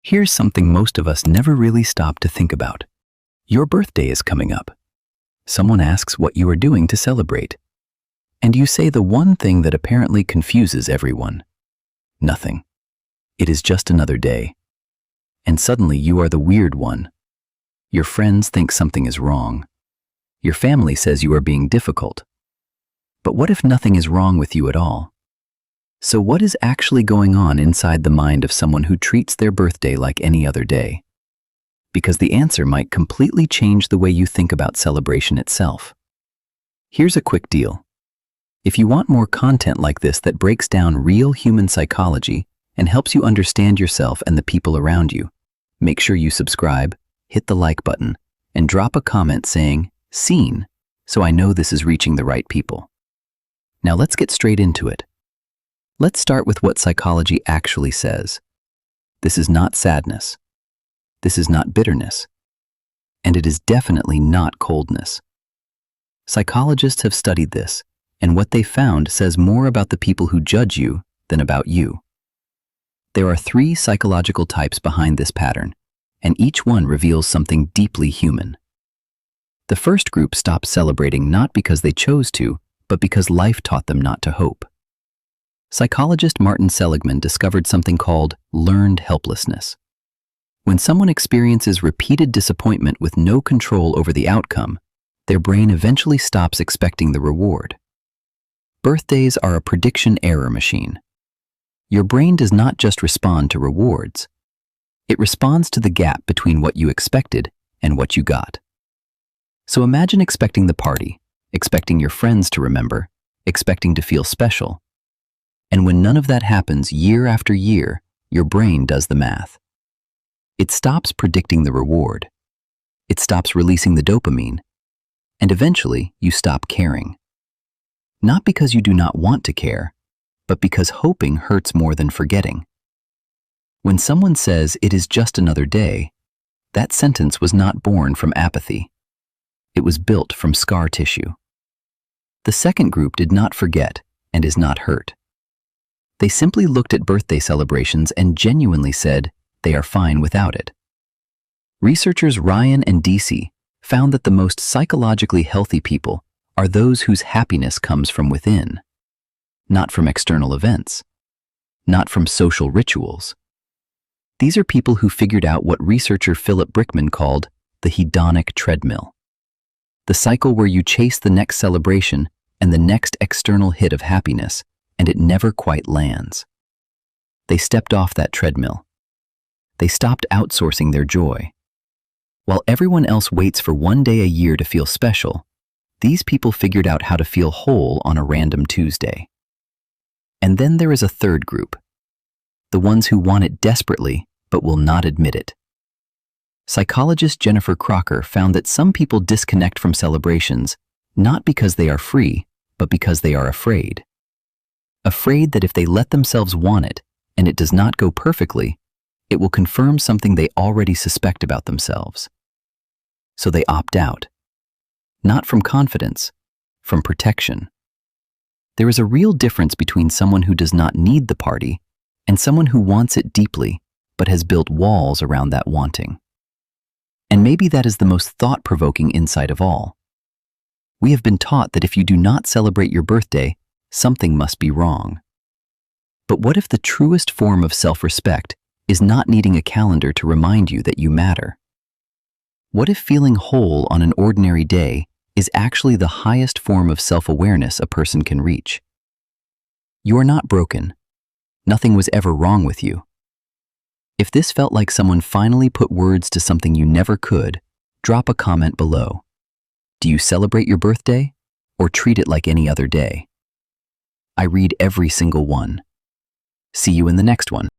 Here's something most of us never really stop to think about. Your birthday is coming up. Someone asks what you are doing to celebrate. And you say the one thing that apparently confuses everyone. Nothing. It is just another day. And suddenly you are the weird one. Your friends think something is wrong. Your family says you are being difficult. But what if nothing is wrong with you at all? So what is actually going on inside the mind of someone who treats their birthday like any other day? Because the answer might completely change the way you think about celebration itself. Here's a quick deal. If you want more content like this that breaks down real human psychology and helps you understand yourself and the people around you, make sure you subscribe, hit the like button, and drop a comment saying, "Seen," so I know this is reaching the right people. Now let's get straight into it. Let's start with what psychology actually says. This is not sadness. This is not bitterness. And it is definitely not coldness. Psychologists have studied this, and what they found says more about the people who judge you than about you. There are 3 psychological types behind this pattern, and each one reveals something deeply human. The first group stops celebrating not because they chose to, but because life taught them not to hope. Psychologist Martin Seligman discovered something called learned helplessness. When someone experiences repeated disappointment with no control over the outcome, their brain eventually stops expecting the reward. Birthdays are a prediction error machine. Your brain does not just respond to rewards. It responds to the gap between what you expected and what you got. So imagine expecting the party, expecting your friends to remember, expecting to feel special. And when none of that happens year after year, your brain does the math. It stops predicting the reward. It stops releasing the dopamine. And eventually, you stop caring. Not because you do not want to care, but because hoping hurts more than forgetting. When someone says it is just another day, that sentence was not born from apathy. It was built from scar tissue. The second group did not forget and is not hurt. They simply looked at birthday celebrations and genuinely said they are fine without it. Researchers Ryan and DC found that the most psychologically healthy people are those whose happiness comes from within, not from external events, not from social rituals. These are people who figured out what researcher Philip Brickman called the hedonic treadmill, the cycle where you chase the next celebration and the next external hit of happiness, and it never quite lands. They stepped off that treadmill. They stopped outsourcing their joy. While everyone else waits for one day a year to feel special, these people figured out how to feel whole on a random Tuesday. And then there is a third group, the ones who want it desperately but will not admit it. Psychologist Jennifer Crocker found that some people disconnect from celebrations not because they are free, but because they are afraid. Afraid that if they let themselves want it and it does not go perfectly, it will confirm something they already suspect about themselves. So they opt out. Not from confidence, from protection. There is a real difference between someone who does not need the party and someone who wants it deeply but has built walls around that wanting. And maybe that is the most thought-provoking insight of all. We have been taught that if you do not celebrate your birthday, something must be wrong. But what if the truest form of self-respect is not needing a calendar to remind you that you matter? What if feeling whole on an ordinary day is actually the highest form of self-awareness a person can reach? You are not broken. Nothing was ever wrong with you. If this felt like someone finally put words to something you never could, drop a comment below. Do you celebrate your birthday or treat it like any other day? I read every single one. See you in the next one.